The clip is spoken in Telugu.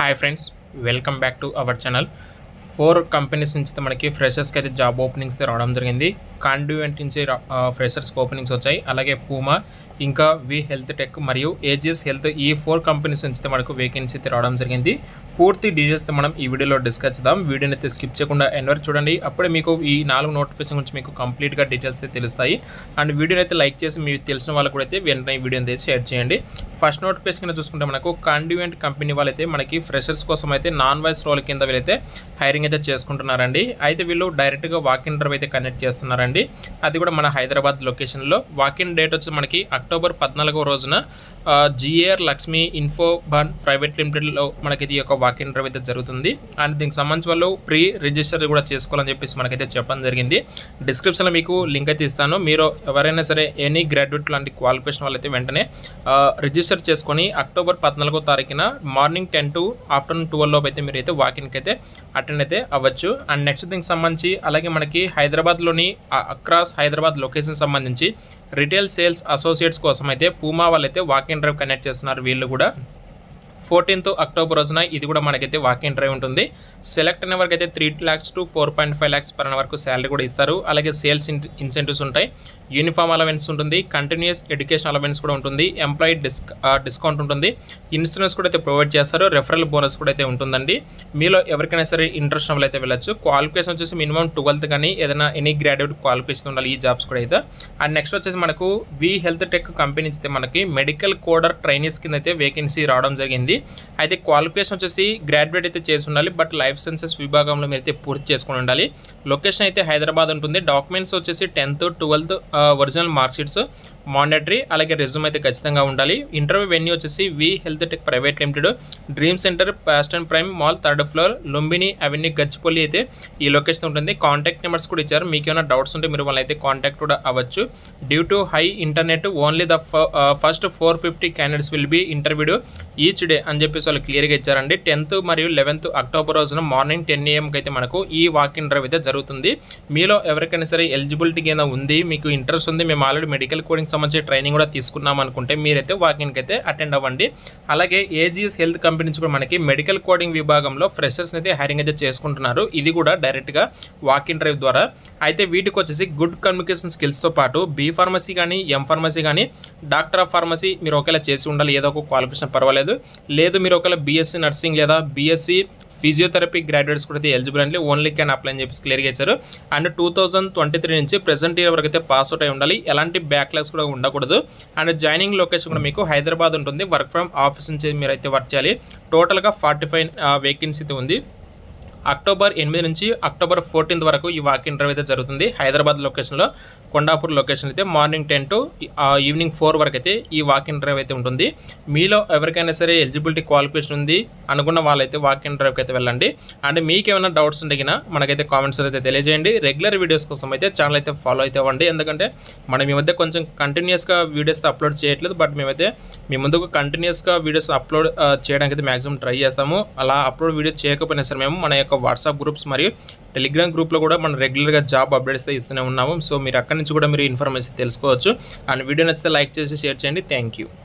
Hi friends, welcome back to our channel. 4 companies నుంచి మనకి ఫ్రెషర్స్కి అయితే జాబ్ ఓపెనింగ్స్ రావడం జరిగింది. కాండ్యూవెంట్ నుంచి ఫ్రెషర్స్కి ఓపెనింగ్స్ వచ్చాయి. అలాగే పూమా, ఇంకా వి హెల్త్ టెక్ మరియు ఏజిఎస్ హెల్త్, ఈ 4 కంపెనీస్ నుంచి మనకు వేకెన్సీ అయితే రావడం జరిగింది. పూర్తి డీటెయిల్స్ మనం ఈ వీడియోలో డిస్కస్ చేద్దాం. వీడియోని అయితే స్కిప్ చేయకుండా ఎండ్ వరకు చూడండి. అప్పుడే మీకు ఈ 4 నోటిఫికేషన్ గురించి మీకు కంప్లీట్గా డీటెయిల్స్ అయితే తెలుస్తాయి. అండ్ వీడియోని అయితే లైక్ చేసి మీకు తెలిసిన వాళ్ళకు కూడా అయితే వెంటనే ఈ వీడియోని అయితే షేర్ చేయండి. ఫస్ట్ నోటిఫికేషన్ కింద చూసుకుంటే మనకు కాండ్యూవెంట్ కంపెనీ వాళ్ళైతే మనకి ఫ్రెషర్స్ కోసం అయితే నాన్ వాయిస్ రోల్ కింద వీళ్ళైతే హైరింగ్ అయితే చేసుకుంటున్నారండి. అయితే వీళ్ళు డైరెక్ట్గా వాక్ ఇన్ ఇంటర్వ్యూ అయితే కండక్ట్ చేస్తున్నారండి. అది కూడా మన హైదరాబాద్ లొకేషన్లో. వాక్ ఇన్ డేట్ వచ్చి మనకి అక్టోబర్ 14వ రోజున GAR Lakshmi infobahn private లిమిటెడ్లో మనకి ఇది ఒక వాక్ ఇన్ ఇంటర్వ్యూ అయితే జరుగుతుంది. అండ్ దీనికి సంబంధించి వాళ్ళు ప్రీ రిజిస్టర్ కూడా చేసుకోవాలని చెప్పేసి మనకైతే చెప్పడం జరిగింది. డిస్క్రిప్షన్లో మీకు లింక్ అయితే ఇస్తాను. మీరు ఎవరైనా సరే ఎనీ గ్రాడ్యుయేట్ లాంటి క్వాలిఫికేషన్ వాళ్ళైతే వెంటనే రిజిస్టర్ చేసుకొని అక్టోబర్ 14వ తారీఖున మార్నింగ్ 10 to ఆఫ్టర్నూన్ 12 లోపు అయితే మీరైతే వాకిన్కి అయితే అటెండ్ అయితే అవ్వచ్చు. అండ్ నెక్స్ట్ దీనికి సంబంధించి అలాగే మనకి హైదరాబాద్లోని అక్రాస్ హైదరాబాద్ లొకేషన్ సంబంధించి రిటైల్ సేల్స్ అసోసియేట్స్ కోసం అయితే పూమా వాళ్ళైతే వాక్ ఇన్ డ్రైవ్ కండక్ట్ చేస్తున్నారు. వీళ్ళు కూడా 14th అక్టోబర్ రోజున ఇది కూడా మనకైతే వాక్ ఇన్ డ్రైవ్ ఉంటుంది. సెలెక్ట్ అయిన వరకు అయితే 3 lakhs to 4.5 lakhs పర్ వరకు శాలరీ కూడా ఇస్తారు. అలాగే సేల్స్ ఇన్సెంటివ్స్ ఉంటాయి, యూనిఫామ్ అలవెన్స్ ఉంటుంది, కంటిన్యూస్ ఎడ్యుకేషన్ అలవెన్స్ కూడా ఉంటుంది, ఎంప్లాయీ డిస్కౌంట్ ఉంటుంది, ఇన్సూరెన్స్ కూడా అయితే ప్రొవైడ్ చేస్తారు, రెఫరల్ బోనస్ కూడా అయితే ఉంటుందండి. మీలో ఎవరికైనా సరే ఇంట్రెస్ట్ వాళ్ళు అయితే వెళ్ళచ్చు. క్వాలిఫికేషన్ వచ్చేసి మినిమం 12th కానీ ఏదైనా ఎనీ గ్రాడ్యుయేట్ క్వాలిఫికేషన్ ఉండాలి ఈ జాబ్స్ కూడా అయితే. అండ్ నెక్స్ట్ వచ్చేసి మనకు వి హెల్త్ టెక్ కంపెనీ నుంచి మనకి మెడికల్ కోడర్ ట్రైనీస్ కింద అయితే వేకెన్సీ రావడం జరిగింది. అయితే క్వాలిఫికేషన్ వచ్చేసి గ్రాడ్యుయేట్ అయితే చేసి ఉండాలి, బట్ లైఫ్ సైన్సెస్ విభాగంలో మీరు అయితే పూర్తి చేసుకుని ఉండాలి. లొకేషన్ అయితే హైదరాబాద్ ఉంటుంది. డాక్యుమెంట్స్ వచ్చేసి 10th, 12th original marksheets mandatory, అలాగే రెజ్యూమ్ అయితే ఖచ్చితంగా ఉండాలి. ఇంటర్వ్యూ వెన్యూ వచ్చేసి V health tech private limited, dream centre, past and prime mall, 3rd floor, Lumbini avenue, Gachipalli అయితే ఈ లొకేషన్ ఉంటుంది. కాంటాక్ట్ నెంబర్స్ కూడా ఇచ్చారు. మీకు ఏమైనా డౌట్స్ ఉంటే మీరు వాళ్ళైతే కాంటాక్ట్ కూడా అవ్వచ్చు. Due to high internet only the first 450 candidates will be interviewed each day అని చెప్పేసి వాళ్ళు క్లియర్గా ఇచ్చారండి. 10th మరియు 11th అక్టోబర్ రోజున మార్నింగ్ 10 AM అయితే మనకు ఈ వాక్ ఇన్ డ్రైవ్ అయితే జరుగుతుంది. మీలో ఎవరికైనా సరే ఎలిజిబిలిటీ ఏదైనా ఉంది, మీకు ఇంట్రెస్ట్ ఉంది, మేము ఆల్రెడీ మెడికల్ కోడింగ్ సంబంధించి ట్రైనింగ్ కూడా తీసుకున్నాం అనుకుంటే మీరైతే వాకిన్కి అయితే అటెండ్ అవ్వండి. అలాగే ఏజిఎస్ హెల్త్ కంపెనీ నుంచి కూడా మనకి మెడికల్ కోడింగ్ విభాగంలో ఫ్రెషర్స్ అయితే హైరింగ్ అయితే చేసుకుంటున్నారు. ఇది కూడా డైరెక్ట్గా వాక్ ఇన్ డ్రైవ్ ద్వారా. అయితే వీటికి వచ్చేసి గుడ్ కమ్యూనికేషన్ స్కిల్స్తో పాటు బీ ఫార్మసీ కానీ, ఎం ఫార్మసీ కానీ, డాక్టర్ ఆఫ్ ఫార్మసీ మీరు ఒకవేళ చేసి ఉండాలి, ఏదో ఒక క్వాలిఫికేషన్ పర్వాలేదు. లేదు మీరు ఒకవేళ బీఎస్సీ నర్సింగ్ లేదా బీఎస్సీ ఫిజియోథెరపీ గ్రాడ్యుయేట్స్ కూడా అయితే ఎలిజిబుల్ అంటే ఓన్లీ క్యాన్ అప్లై అని చెప్పి క్లియర్గా ఇచ్చారు. అండ్ 2023 నుంచి ప్రెసెంట్ ఇయర్ వరకు అయితే పాస్ అవుట్ అయి ఉండాలి. ఎలాంటి బ్యాక్లాగ్స్ కూడా ఉండకూడదు. అండ్ జాయినింగ్ లొకేషన్ కూడా మీకు హైదరాబాద్ ఉంటుంది. వర్క్ ఫ్రమ్ ఆఫీస్ నుంచి మీరు అయితే వర్క్ చేయాలి. టోటల్గా 45 వేకెన్సీ అయితే ఉంది. అక్టోబర్ 8 నుంచి అక్టోబర్ 14th వరకు ఈ వాక్ ఇన్ ఇంటర్వ్యూ అయితే జరుగుతుంది. హైదరాబాద్ లొకేషన్లో కొండాపూర్ లొకేషన్ అయితే మార్నింగ్ 10 to ఈవినింగ్ 4 వరకు అయితే ఈ వాక్ ఇన్ ఇంటర్వ్యూ అయితే ఉంటుంది. మీలో ఎవరికైనా సరే ఎలిజిబిలిటీ క్వాలిఫికేషన్ ఉంది అనుకున్న వాళ్ళైతే వాక్ ఇన్ ఇంటర్వ్యూకి అయితే వెళ్ళండి. అండ్ మీకు ఏమైనా డౌట్స్ ఉంటే మనకైతే కామెంట్స్ అయితే తెలియజేయండి. రెగ్యులర్ వీడియోస్ కోసం అయితే ఛానల్ అయితే ఫాలో అయితే అవ్వండి. ఎందుకంటే మనం ఈ మధ్య కొంచెం కంటిన్యూస్గా వీడియోస్ అప్లోడ్ చేయట్లేదు, బట్ మేమైతే మీ ముందుకు కంటిన్యూస్గా వీడియోస్ అప్లోడ్ చేయడానికి అయితే మ్యాక్సిమం ట్రై చేస్తాము. అలా అప్లోడ్ వీడియో చేయకపోయినా సరే మేము మన వాట్సాప్ గ్రూప్స్ మరియు టెలిగ్రామ్ గ్రూప్లో కూడా మనం రెగ్యులర్గా జాబ్ అప్డేట్స్ ఇస్తూనే ఉన్నాము. సో మీరు అక్కడి నుంచి కూడా మీరు ఇన్ఫర్మేషన్ తెలుసుకోవచ్చు. అండ్ వీడియో నచ్చితే లైక్ చేసి షేర్ చేయండి. Thank you.